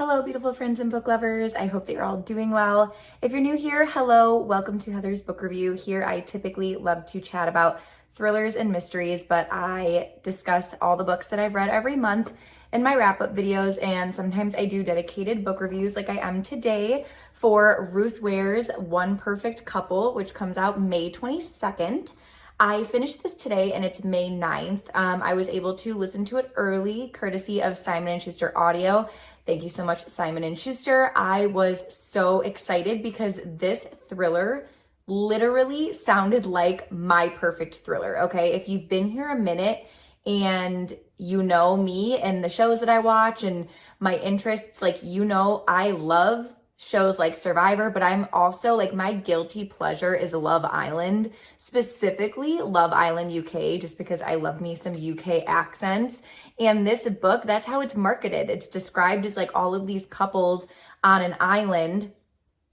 Hello, beautiful friends and book lovers. I hope that you're all doing well. If you're new here, hello, welcome to Heather's Book Review. Here, I typically love to chat about thrillers and mysteries, but I discuss all the books that I've read every month in my wrap-up videos, and sometimes I do dedicated book reviews like I am today for Ruth Ware's One Perfect Couple, which comes out May 22nd. I finished this today and it's May 9th. I was able to listen to it early, courtesy of Simon & Schuster Audio. Thank you so much, Simon & Schuster. I was so excited because this thriller literally sounded like my perfect thriller, okay? If you've been here a minute and you know me and the shows that I watch and my interests, like, you know, I love shows like Survivor, but I'm also like, my guilty pleasure is Love Island, specifically Love Island UK, just because I love me some UK accents. And this book, that's how it's marketed. It's described as like all of these couples on an island,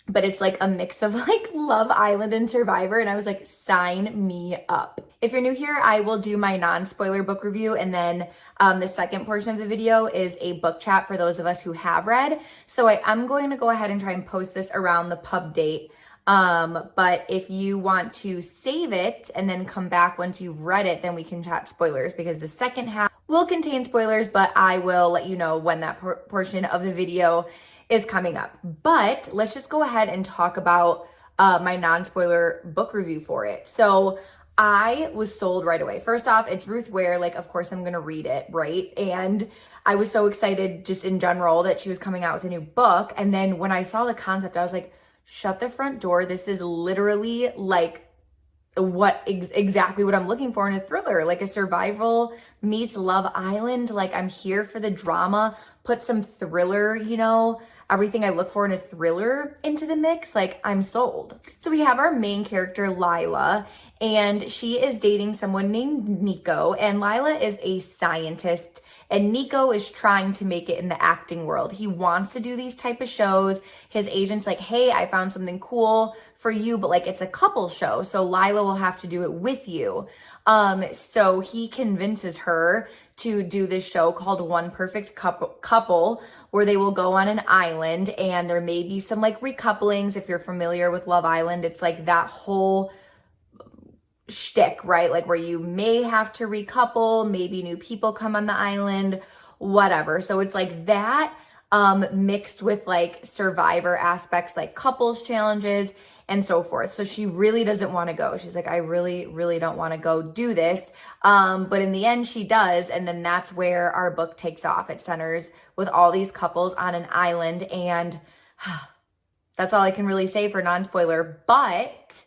but it's like a mix of like Love Island and Survivor. And I was like, sign me up. If you're new here, I will do my non-spoiler book review. And then the second portion of the video is a book chat for those of us who have read. So I am going to go ahead and try and post this around the pub date. But if you want to save it and then come back once you've read it, then we can chat spoilers, because the second half will contain spoilers, but I will let you know when that portion of the video is coming up. But let's just go ahead and talk about my non-spoiler book review for it. So I was sold right away. First off, it's Ruth Ware. Like, of course I'm gonna read it, right? And I was so excited just in general that she was coming out with a new book. And then when I saw the concept, I was like, shut the front door. This is literally like exactly what I'm looking for in a thriller, like a survival meets Love Island. Like, I'm here for the drama. Put some thriller, you know, everything I look for in a thriller into the mix. Like, I'm sold. So we have our main character, Lila, and she is dating someone named Nico, and Lila is a scientist and Nico is trying to make it in the acting world. He wants to do these type of shows. His agent's like, hey, I found something cool for you, but like, it's a couple show, so Lila will have to do it with you. So he convinces her to do this show called One Perfect Couple, where they will go on an island, and there may be some like recouplings. If you're familiar with Love Island, it's like that whole shtick, right? Like, where you may have to recouple, maybe new people come on the island, whatever. So it's like that mixed with like Survivor aspects, like couples challenges and so forth. So she really doesn't want to go. She's like, I really, really don't want to go do this. But in the end she does. And then that's where our book takes off. It centers with all these couples on an island. And that's all I can really say for non-spoiler, but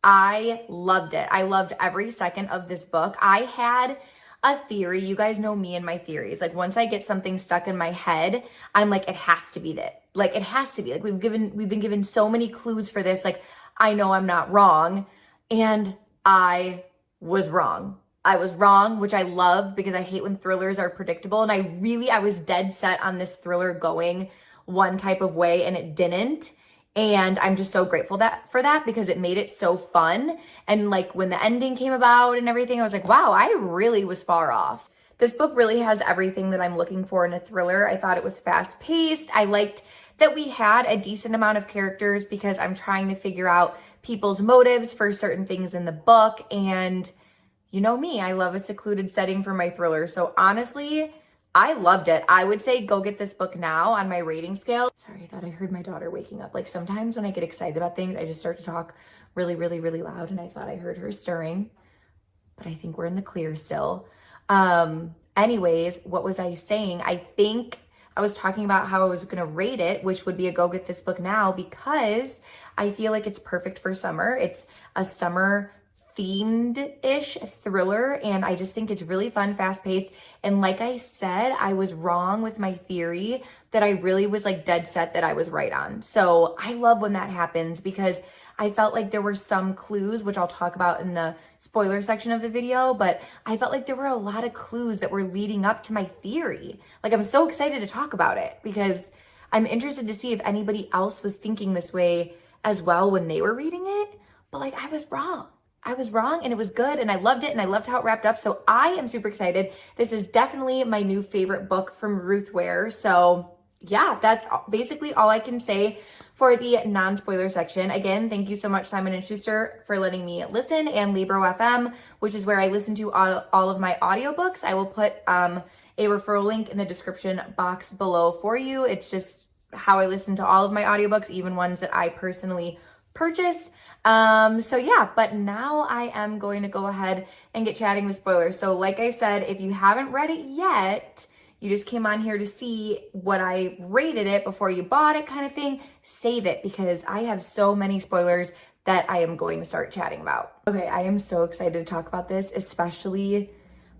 I loved it. I loved every second of this book. I had a theory. You guys know me and my theories. Like, once I get something stuck in my head, I'm like, it has to be that. Like, it has to be. Like, we've been given so many clues for this. Like, I know I'm not wrong. And I was wrong. I was wrong, which I love, because I hate when thrillers are predictable. And I was dead set on this thriller going one type of way, and it didn't. And I'm just so grateful for that, because it made it so fun. And like, when the ending came about and everything, I was like, wow, I really was far off. This book really has everything that I'm looking for in a thriller. I thought it was fast paced. I liked that we had a decent amount of characters, because I'm trying to figure out people's motives for certain things in the book. And you know me, I love a secluded setting for my thriller. So honestly, I loved it. I would say go get this book now on my rating scale. Sorry, I thought I heard my daughter waking up. Like, sometimes when I get excited about things, I just start to talk really, really, really loud, and I thought I heard her stirring, but I think we're in the clear still. Anyways, what was I saying? I think I was talking about how I was going to rate it, which would be a go get this book now, because I feel like it's perfect for summer. It's a summer themed-ish thriller, and I just think it's really fun, fast-paced. And like I said, I was wrong with my theory that I really was like dead set that I was right on. So I love when that happens, because I felt like there were some clues, which I'll talk about in the spoiler section of the video, but I felt like there were a lot of clues that were leading up to my theory. Like, I'm so excited to talk about it, because I'm interested to see if anybody else was thinking this way as well when they were reading it. But like, I was wrong. And it was good, and I loved it, and I loved how it wrapped up. So I am super excited. This is definitely my new favorite book from Ruth Ware. So yeah, that's basically all I can say for the non-spoiler section. Again, thank you so much, Simon & Schuster, for letting me listen, and Libro FM, which is where I listen to all of my audiobooks. I will put a referral link in the description box below for you. It's just how I listen to all of my audiobooks, even ones that I personally purchase. So yeah, but now I am going to go ahead and get chatting with spoilers. So like I said, if you haven't read it yet, you just came on here to see what I rated it before you bought it kind of thing, save it, because I have so many spoilers that I am going to start chatting about. Okay, I am so excited to talk about this, especially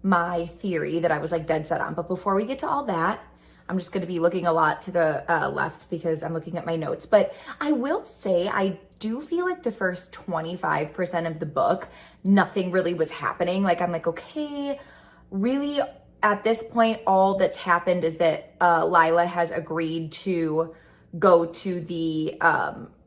my theory that I was like dead set on. But before we get to all that, I'm just going to be looking a lot to the left because I'm looking at my notes. But I will say I do feel like the first 25% of the book, nothing really was happening. Like I'm like, okay, really at this point, all that's happened is that Lila has agreed to go to the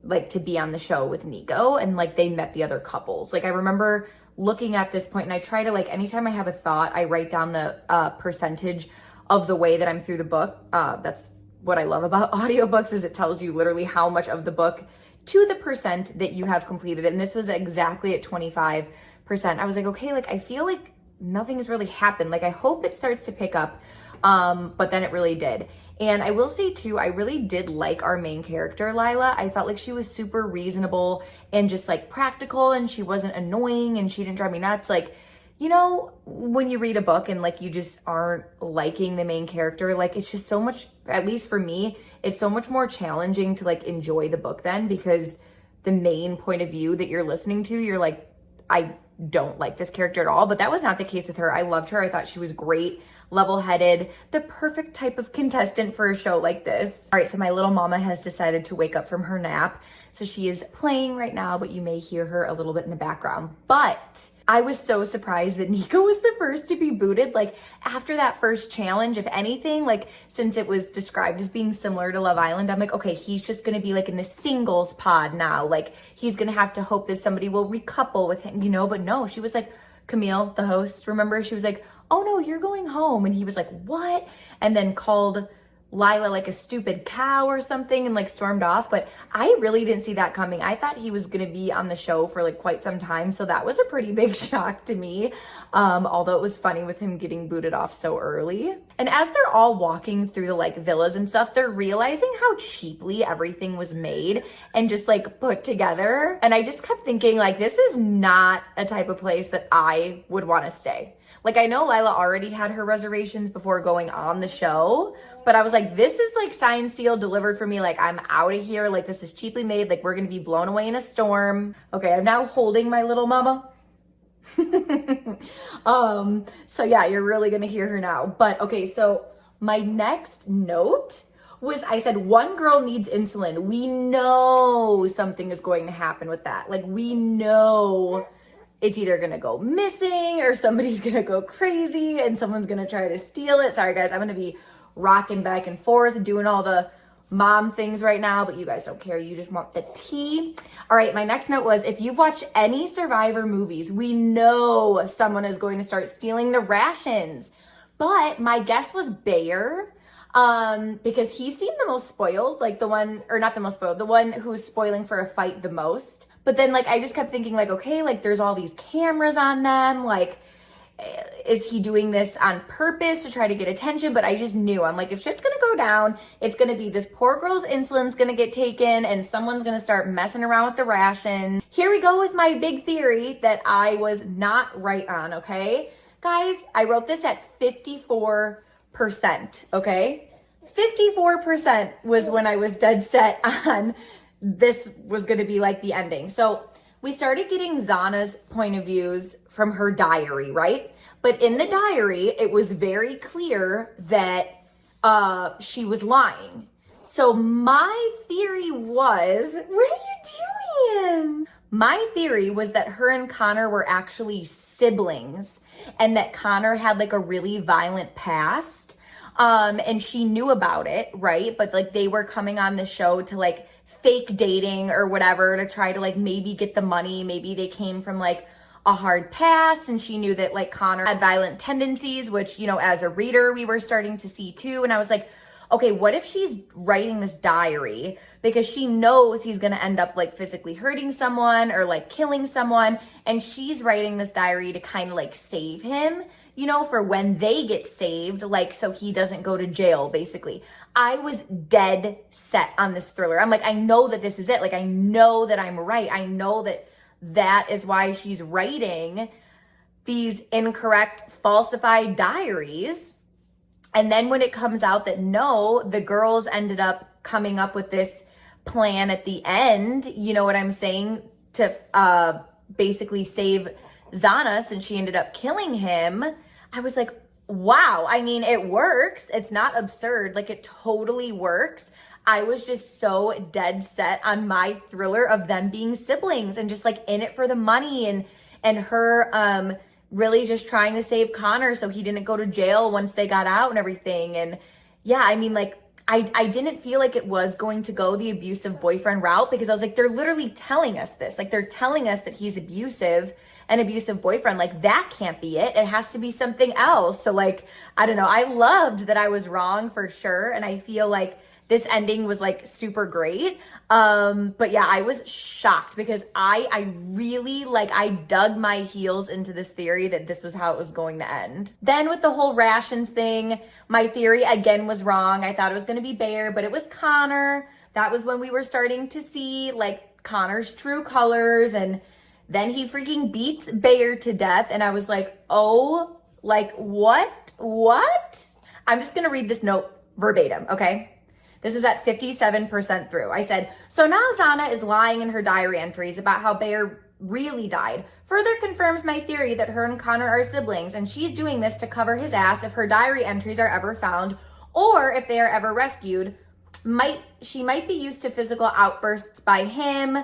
like to be on the show with Nico, and like they met the other couples. Like I remember looking at this point, and I try to, like, anytime I have a thought, I write down the percentage of the way that I'm through the book. That's what I love about audiobooks, is it tells you literally how much of the book to the percent that you have completed. And this was exactly at 25%. I was like, okay, like I feel like nothing has really happened. Like I hope it starts to pick up. But then it really did. And I will say too, I really did like our main character, Lila. I felt like she was super reasonable and just like practical, and she wasn't annoying and she didn't drive me nuts. Like, you know, when you read a book and like you just aren't liking the main character, like it's just so much, at least for me, it's so much more challenging to like enjoy the book then, because the main point of view that you're listening to, you're like, I don't like this character at all. But that was not the case with her. I loved her. I thought she was great, level-headed, the perfect type of contestant for a show like this. All right, so my little mama has decided to wake up from her nap. So she is playing right now, but you may hear her a little bit in the background. But I was so surprised that Nico was the first to be booted. Like after that first challenge, if anything, like since it was described as being similar to Love Island, I'm like, okay, he's just gonna be like in the singles pod now. Like he's gonna have to hope that somebody will recouple with him, you know, but no, she was like, Camille, the host, remember? She was like, oh no, you're going home. And he was like, what? And then called Lila like a stupid cow or something and like stormed off. But I really didn't see that coming. I thought he was gonna be on the show for like quite some time, so that was a pretty big shock to me, although it was funny with him getting booted off so early. And as they're all walking through the like villas and stuff, they're realizing how cheaply everything was made and just like put together. And I just kept thinking, like, this is not a type of place that I would want to stay. Like, I know Lila already had her reservations before going on the show, but I was like, this is like signed, sealed, delivered for me. Like, I'm out of here. Like, this is cheaply made. Like, we're going to be blown away in a storm. Okay, I'm now holding my little mama. So yeah, you're really going to hear her now. But okay, so my next note was, I said, one girl needs insulin. We know something is going to happen with that. Like, we know it's either gonna go missing or somebody's gonna go crazy and someone's gonna try to steal it. Sorry guys, I'm gonna be rocking back and forth, doing all the mom things right now, but you guys don't care. You just want the tea. All right, my next note was, if you've watched any Survivor movies, we know someone is going to start stealing the rations. But my guess was Bayer, because he seemed the most spoiled, like the one, or not the most spoiled, the one who's spoiling for a fight the most. But then, like, I just kept thinking, like, okay, like, there's all these cameras on them. Like, is he doing this on purpose to try to get attention? But I just knew, I'm like, if shit's gonna go down, it's gonna be this poor girl's insulin's gonna get taken and someone's gonna start messing around with the ration. Here we go with my big theory that I was not right on, okay? Guys, I wrote this at 54%, okay? 54% was when I was dead set on this was going to be like the ending. So we started getting Zana's point of views from her diary, right? But in the diary, it was very clear that she was lying. So my theory was, what are you doing? My theory was that her and Connor were actually siblings and that Connor had like a really violent past. And she knew about it, right? But like they were coming on the show to like fake dating or whatever to try to like maybe get the money. Maybe they came from like a hard past and she knew that like Connor had violent tendencies, which, you know, as a reader, we were starting to see too. And I was like, okay, what if she's writing this diary because she knows he's gonna end up like physically hurting someone or like killing someone, and she's writing this diary to kind of like save him, you know, for when they get saved, like so he doesn't go to jail, basically. I was dead set on this thriller. I'm like, I know that this is it. Like, I know that I'm right. I know that that is why she's writing these incorrect, falsified diaries. And then when it comes out that no, the girls ended up coming up with this plan at the end, you know what I'm saying, to basically save Zana since she ended up killing him, I was like, wow. I mean, it works. It's not absurd. Like, it totally works. I was just so dead set on my thriller of them being siblings and just like in it for the money, and her really just trying to save Connor so he didn't go to jail once they got out and everything. And yeah, I mean, like, I didn't feel like it was going to go the abusive boyfriend route, because I was like, they're literally telling us this. Like, they're telling us that he's abusive, an abusive boyfriend. Like, that can't be it. It has to be something else. So like, I don't know. I loved that I was wrong for sure. And I feel like this ending was like super great. But yeah, I was shocked because I really like, I dug my heels into this theory that this was how it was going to end. Then with the whole rations thing, my theory again was wrong. I thought it was going to be Bear, but it was Connor. That was when we were starting to see like Connor's true colors, and then he freaking beats Bear to death. And I was like, oh, like what? I'm just going to read this note verbatim, okay? This was at 57% through. I said, so now Zana is lying in her diary entries about how Bear really died. Further confirms my theory that her and Connor are siblings, and she's doing this to cover his ass if her diary entries are ever found, or if they are ever rescued. She might be used to physical outbursts by him.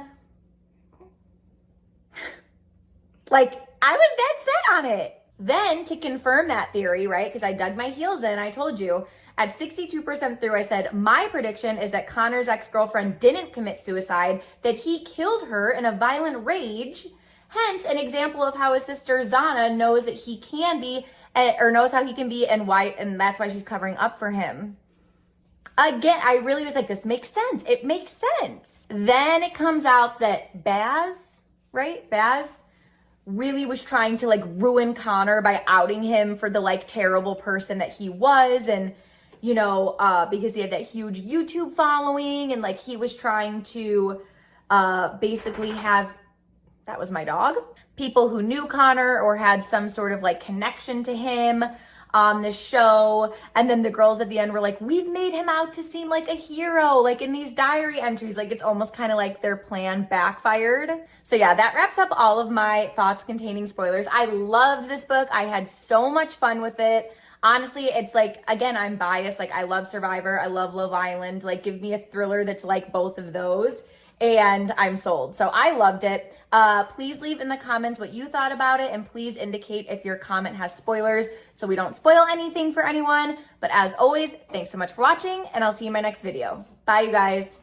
Like, I was dead set on it. Then to confirm that theory, right, because I dug my heels in, I told you, at 62% through, I said, my prediction is that Connor's ex-girlfriend didn't commit suicide, that he killed her in a violent rage. Hence, an example of how his sister Zana knows that he can be, or knows how he can be, and why, and that's why she's covering up for him. Again, I really was like, this makes sense. It makes sense. Then it comes out that Baz, right? Baz really was trying to like ruin Connor by outing him for the like terrible person that he was. And you know, because he had that huge YouTube following, and like he was trying to basically have, that was my dog, people who knew Connor or had some sort of like connection to him on this show. And then the girls at the end were like, we've made him out to seem like a hero, like in these diary entries. Like, it's almost kind of like their plan backfired. So yeah, that wraps up all of my thoughts containing spoilers. I loved this book. I had so much fun with it. Honestly, it's like, again, I'm biased. Like, I love Survivor. I love Love Island. Like, give me a thriller that's like both of those, and I'm sold. So I loved it. Please leave in the comments what you thought about it, and please indicate if your comment has spoilers so we don't spoil anything for anyone. But as always, thanks so much for watching, and I'll see you in my next video. Bye, you guys.